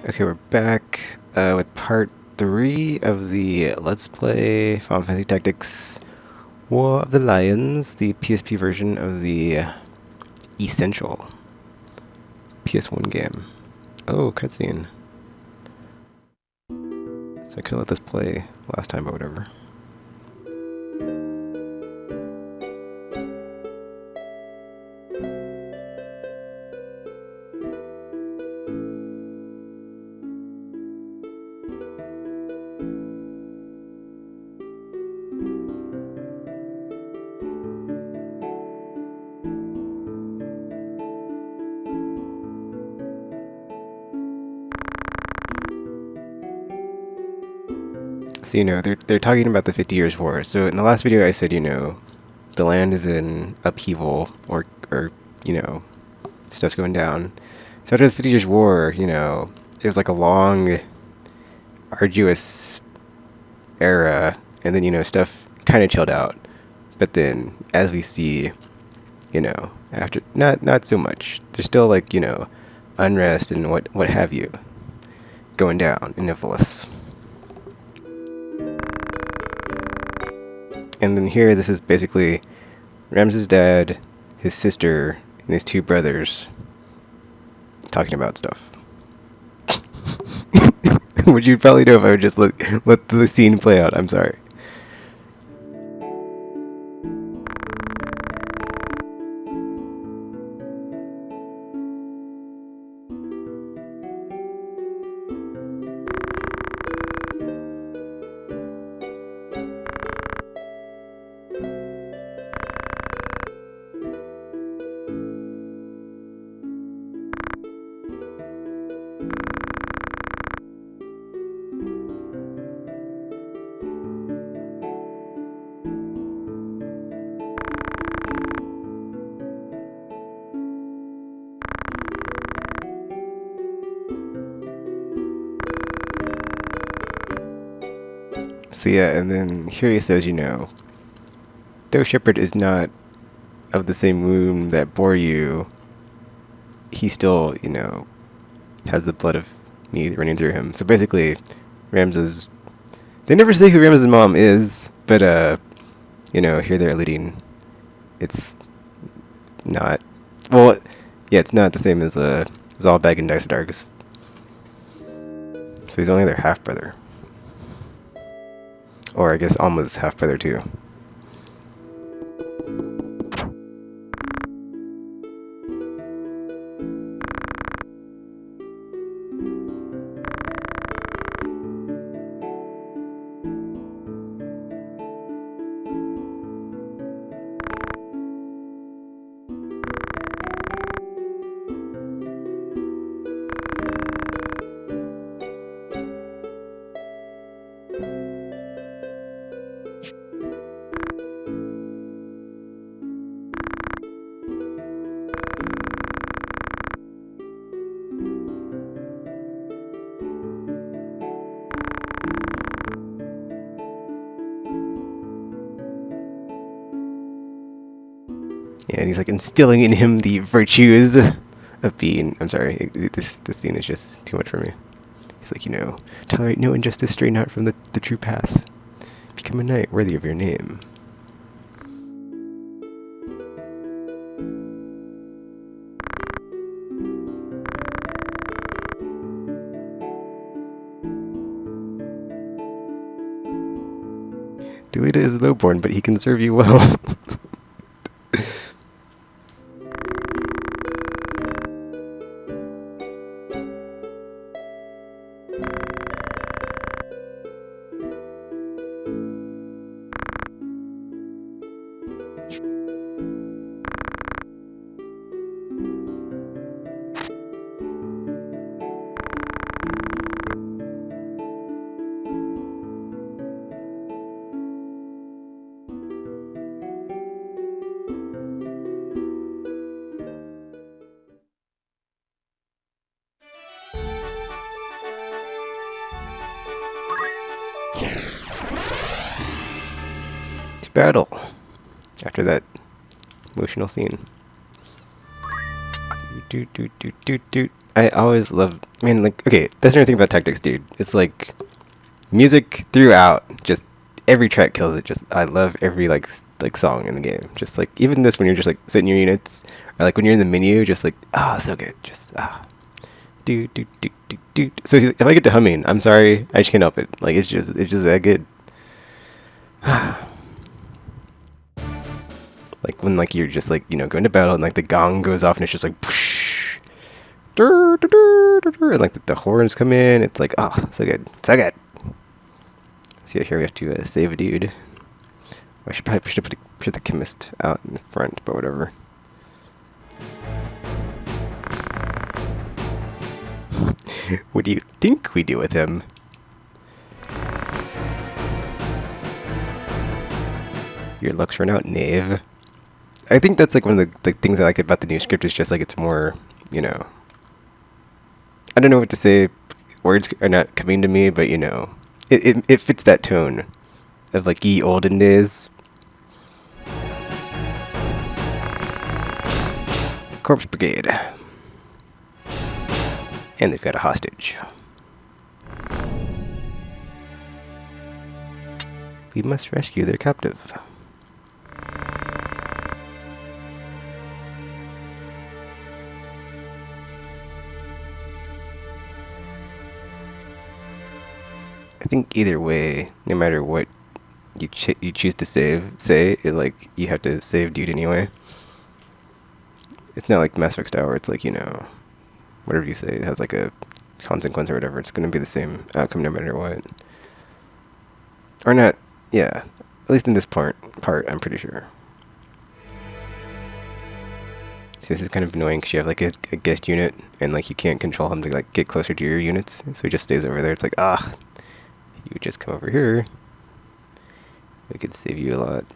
Okay, we're back with part 3 of the Let's Play Final Fantasy Tactics War of the Lions, the PSP version of the Essential PS1 game. Oh, cutscene. So I could have let this play last time, but whatever. So, they're talking about the 50 Years' War. So in the last video I said, the land is in upheaval, or stuff's going down. So after the 50 Years' War, it was like a long, arduous era, and then, stuff kind of chilled out. But then, as we see, after, not so much. There's still, like, unrest and what have you going down in Nicholas. And then here, this is basically Ramses' dad, his sister, and his two brothers talking about stuff. Which you'd probably know if I would just let the scene play out. I'm sorry. So yeah, and then here he says, though Shepard is not of the same womb that bore you, he still, has the blood of me running through him. So basically, Ramses, they never say who Ramses' mom is, but, here they're alluding, it's not, well, yeah, it's not the same as Zalbag and Daisadarg's. So he's only their half-brother. Or I guess Alma's half-brother too. Yeah, and he's like instilling in him the virtues of being. I'm sorry, this scene is just too much for me. He's like, tolerate no injustice, stray not from the true path. Become a knight worthy of your name. Dulita is lowborn, but he can serve you well. To battle. After that emotional scene. Do do do do do. I always love. I mean, like, okay, that's another thing about Tactics, dude. It's like music throughout. Just every track kills it. Just I love every like song in the game. Just like even this when you're just like setting your units, or like when you're in the menu, just like so good. Just do do do do do. So if I get to humming, I'm sorry, I just can't help it. Like it's just that good. Like when like you're just like going to battle and like the gong goes off and it's just like whoosh, dur, dur, dur, dur, dur, and like the horns come in. It's like so good, so good. See, here we have to save a dude. I should probably put the chemist out in front, but whatever. What do you think we do with him? Your luck's run out, knave. I think that's like one of the things I like about the new script is just like it's more, I don't know what to say. Words are not coming to me, but it fits that tone of like ye olden days. Corpse Brigade. And they've got a hostage. We must rescue their captive. I think either way, no matter what you choose to say it, like you have to save dude anyway. It's not like Mass Effect style where it's like whatever you say it has like a consequence or whatever. It's going to be the same outcome no matter what. Or not, yeah. At least in this part, I'm pretty sure. So this is kind of annoying because you have like a guest unit and like you can't control him to like get closer to your units, so he just stays over there. It's like you would just come over here. We could save you a lot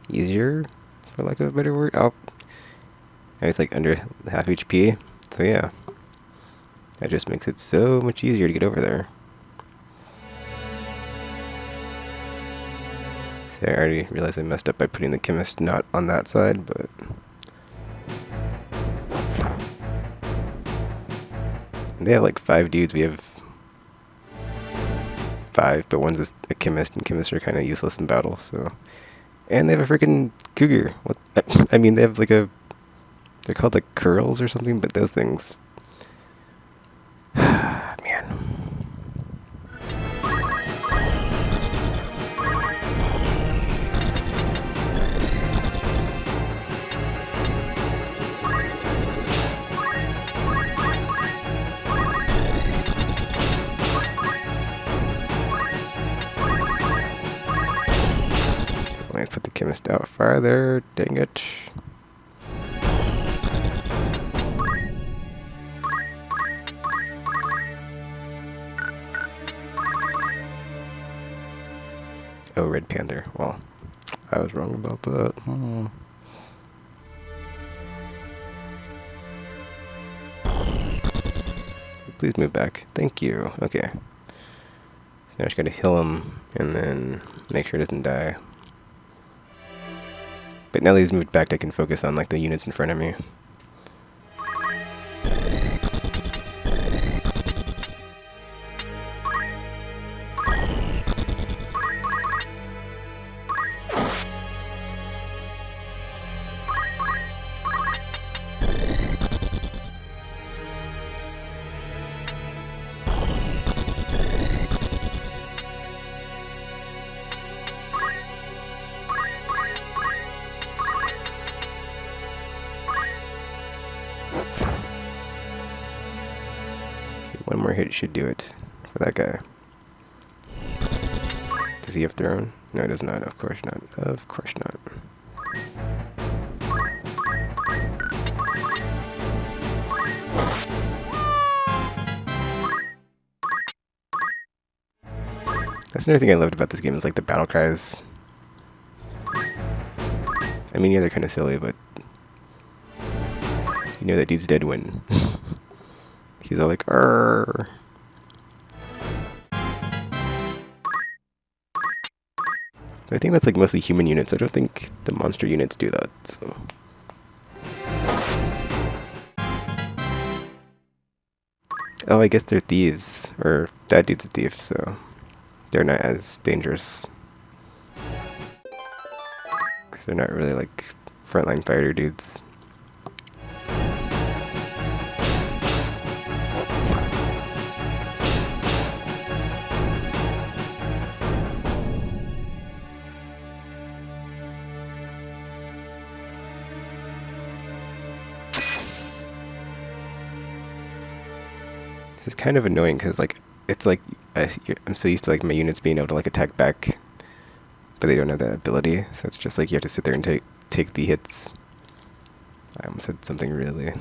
easier, for lack of a better word. Now he's like under half HP, so yeah. That just makes it so much easier to get over there. So I already realized I messed up by putting the chemist not on that side, but... They have like 5 dudes, we have 5, but one's a chemist, and chemists are kind of useless in battle, so... And they have a freaking cougar. What? I mean, they have like they're called like curls or something, but those things... Man. I put the chemist out farther, dang it. Oh, Red Panther. Well, I was wrong about that. Please move back. Thank you. Okay. So now I just gotta heal him and then make sure he doesn't die. But now that he's moved back, I can focus on like the units in front of me. One more hit should do it for that guy. Does he have thrown? No, he does not. Of course not. Of course not. That's another thing I loved about this game is like the battle cries. I mean, yeah, they're kind of silly, but you know that dude's dead when he's all like, "Arr." I think that's like mostly human units. I don't think the monster units do that, so. Oh, I guess they're thieves. Or that dude's a thief, so they're not as dangerous. Because they're not really like frontline fighter dudes. This is kind of annoying because like it's like I'm so used to like my units being able to like attack back, but they don't have that ability. So it's just like you have to sit there and take the hits. I almost had something really.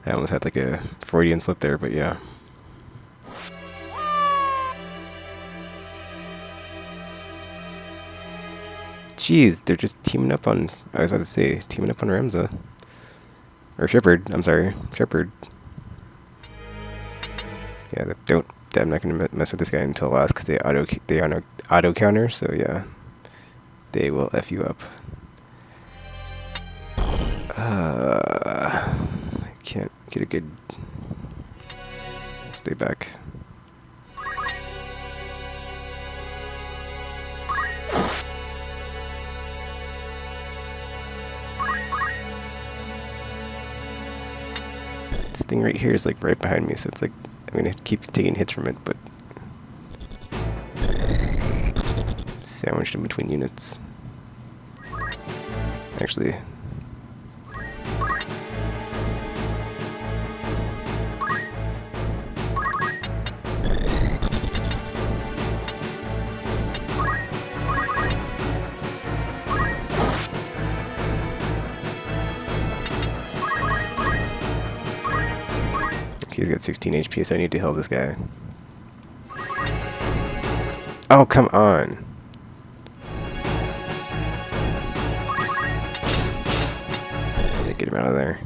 I almost had like a Freudian slip there, but yeah. Jeez, they're just teaming up on. I was about to say teaming up on Ramza or Shepard. I'm sorry, Shepard. Yeah, don't. I'm not gonna mess with this guy until last because they auto counter. So yeah, they will f you up. I can't get a good. Stay back. This thing right here is like right behind me, so it's like I'm gonna keep taking hits from it, but sandwiched in between units. Actually, he's got 16 HP, so I need to heal this guy. Oh, come on. Get him out of there.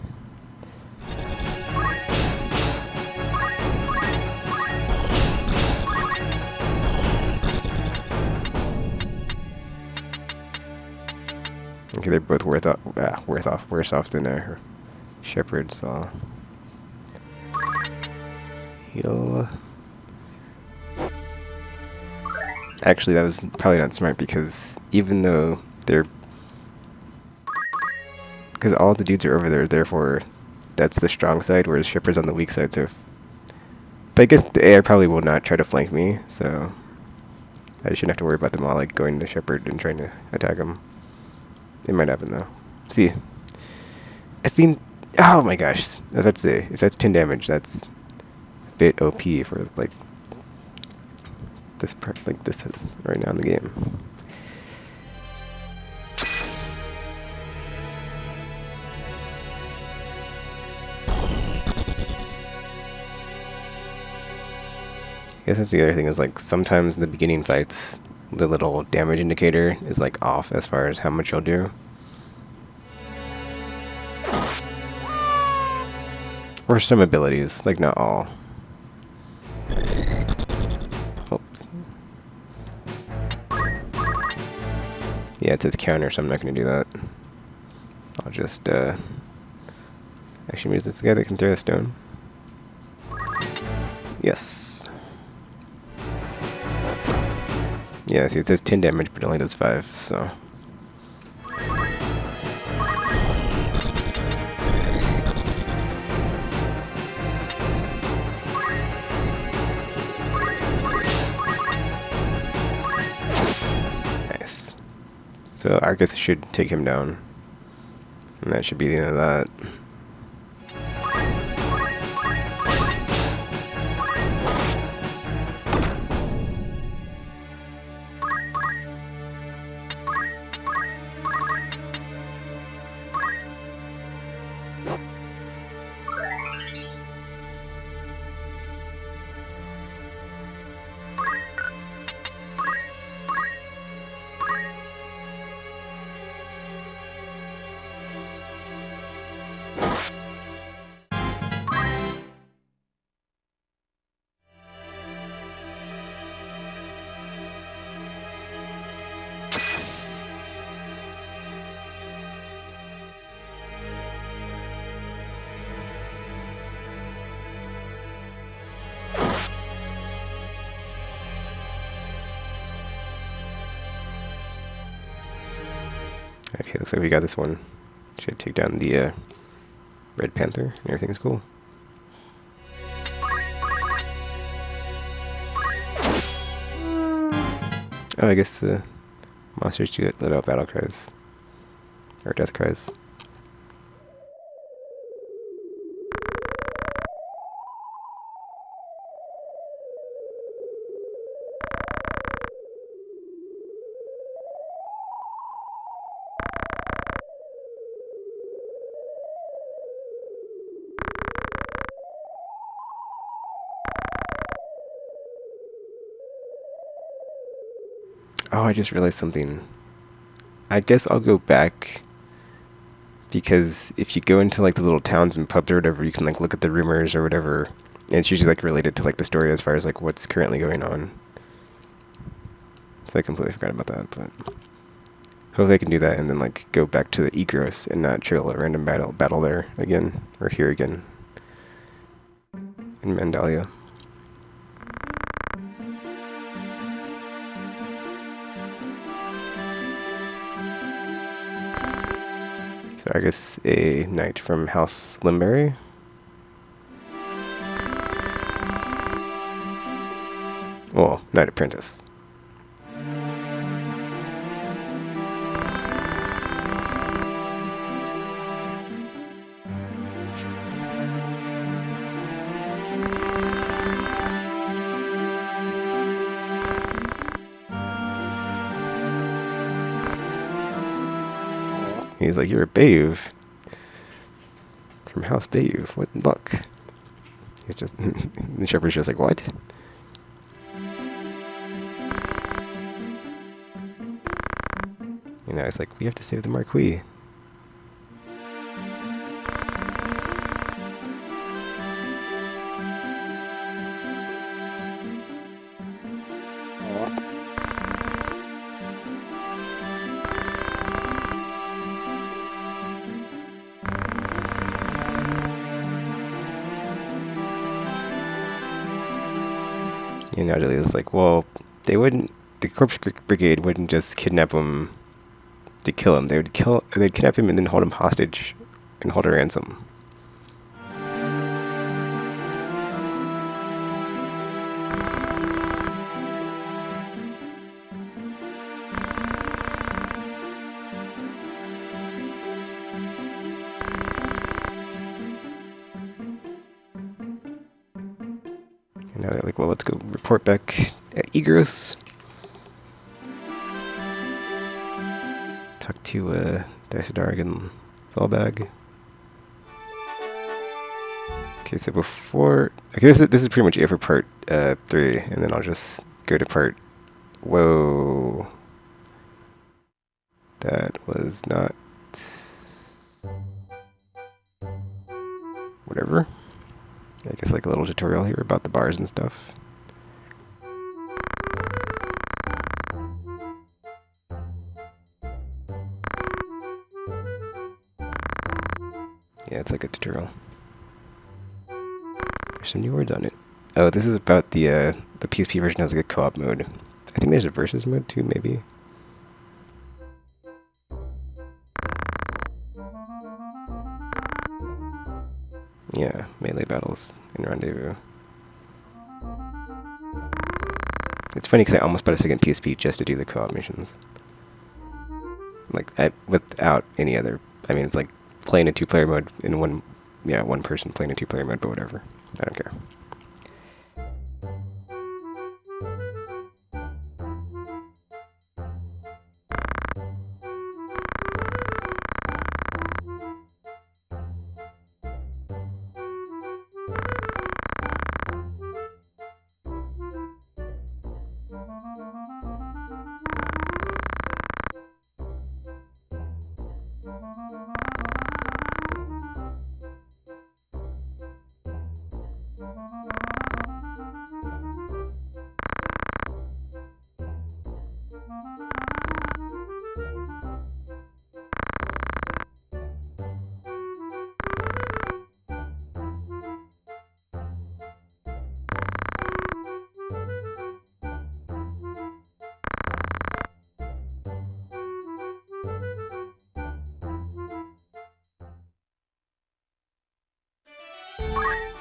Okay, they're both worse off than Shepard, so heal. Actually, that was probably not smart because even though because all the dudes are over there, therefore that's the strong side, whereas Shepard's on the weak side. So, but I guess the AI probably will not try to flank me, so I shouldn't have to worry about them all like going to Shepard and trying to attack him. It might happen though. See, I mean, oh my gosh, I was about to say if that's 10 damage, that's a bit OP for like this part, like this right now in the game. I guess that's the other thing is like sometimes in the beginning fights, the little damage indicator is like off as far as how much you'll do. Or some abilities, like not all. Oh. Yeah, it says counter, so I'm not going to do that. I'll just, actually, maybe it's the guy that can throw a stone. Yes. Yeah, see, it says 10 damage, but it only does 5, so. Nice. So Argus should take him down. And that should be the end of that. Okay, looks like we got this one. Should take down the Red Panther, and everything's cool. Oh, I guess the monsters do let out battle cries. Or death cries. Oh, I just realized something. I guess I'll go back because if you go into like the little towns and pubs or whatever, you can like look at the rumors or whatever. And it's usually like related to like the story as far as like what's currently going on. So I completely forgot about that, but hopefully I can do that and then like go back to the Egros and not chill a random battle there again or here again in Mandalia. So I guess a knight from House Limberry. Well, knight apprentice. He's like, you're a Bayouv. From House Bayouv. What luck. He's just, the shepherd's just like, what? You know, it's like, we have to save the Marquis. And now Delia's like, well, they wouldn't, the Corpse Brigade wouldn't just kidnap him to kill him. They'd kidnap him and then hold him hostage and hold a ransom. And now they're like, well, let's go report back at Egros. Talk to Tacitcs and Zalbag. Okay, so before... Okay, this is pretty much it for part 3, and then I'll just go to part... Whoa. That was not... Whatever. I guess like a little tutorial here about the bars and stuff. Yeah, it's like a tutorial. There's some new words on it. Oh, this is about the PSP version has like a co-op mode. I think there's a versus mode too, maybe. Yeah, melee battles in Rendezvous. It's funny because I almost bought a second PSP just to do the co-op missions. Like, without any other... I mean, it's like playing a 2-player mode in one person playing a 2-player mode, but whatever. I don't care.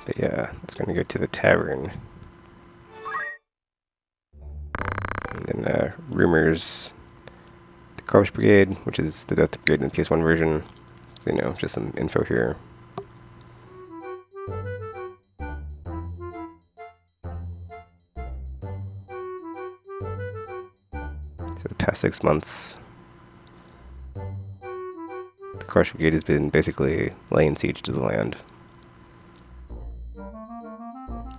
But yeah, it's going to go to the tavern. And then rumors, the Corpse Brigade, which is the Death Brigade in the PS1 version. So, you know, just some info here. So the past 6 months, the Corpse Brigade has been basically laying siege to the land.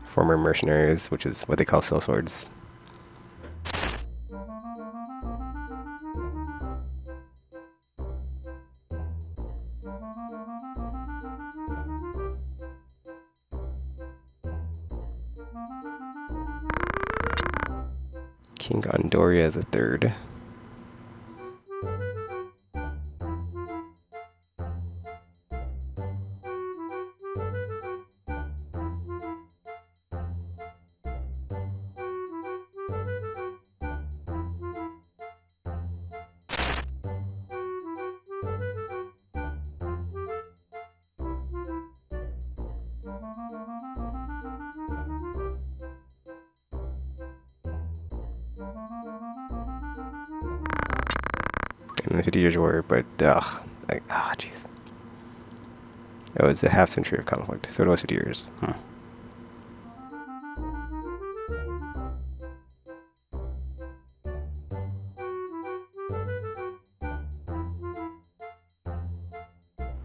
Former mercenaries, which is what they call sellswords. King Gondoria III. In the 50 Years' War, but jeez. Oh, it's a half century of conflict, so it was 50 years.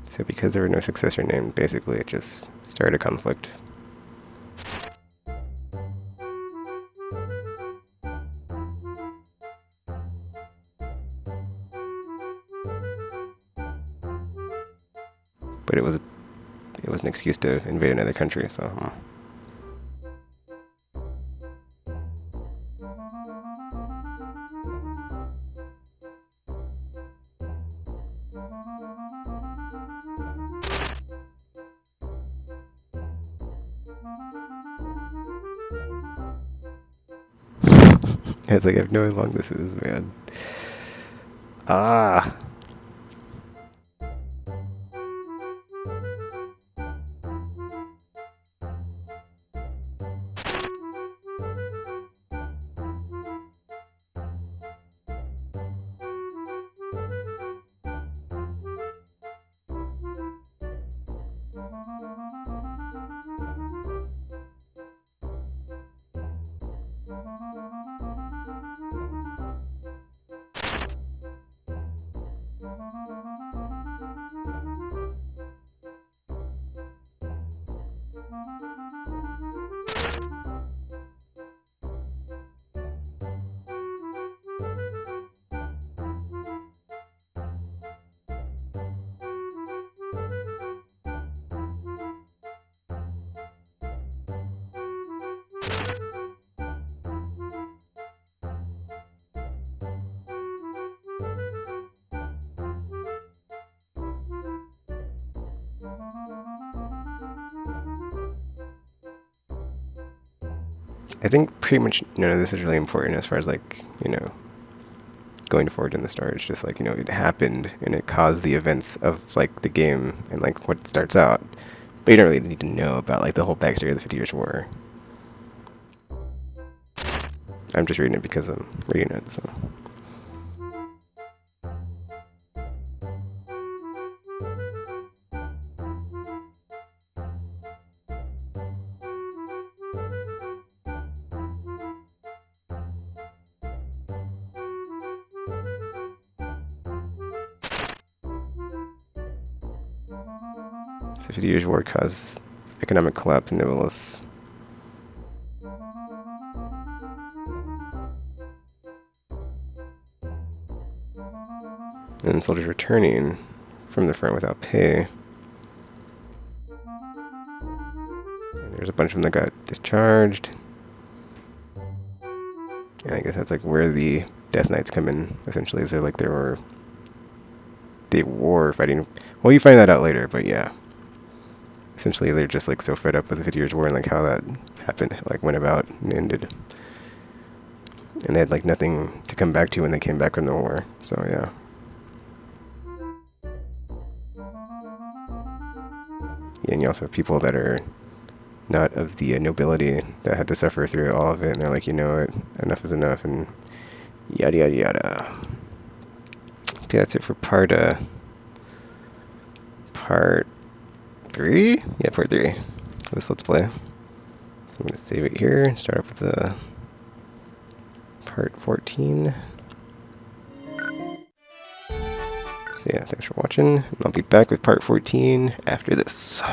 So because there were no successor named, basically it just started a conflict. But it was an excuse to invade another country, so. It's like I have no idea how long this is, man. Ah. I think pretty much none of this is really important as far as, like, you know, going forward in the story. It's just like, you know, it happened and it caused the events of, like, the game and, like, what starts out. But you don't really need to know about, like, the whole backstory of the 50 Years' War. I'm just reading it because I'm reading it, so. So 50 Years' War caused economic collapse in Nivalis. And soldiers returning from the front without pay. And there's a bunch of them that got discharged. And I guess that's like where the Death Knights come in, essentially. Is they're like they were fighting. Well, you find that out later, but yeah. Essentially, they're just like so fed up with the 50 Years' War and like how that happened, like went about and ended. And they had like nothing to come back to when they came back from the war. So yeah. Yeah, and you also have people that are not of the nobility that had to suffer through all of it. And they're like, you know what, enough is enough, and yada yada yada. Okay, that's it for part 3? Yeah, part 3 of this Let's Play. So I'm going to save it here and start up with the part 14. So yeah, thanks for watching, and I'll be back with part 14 after this.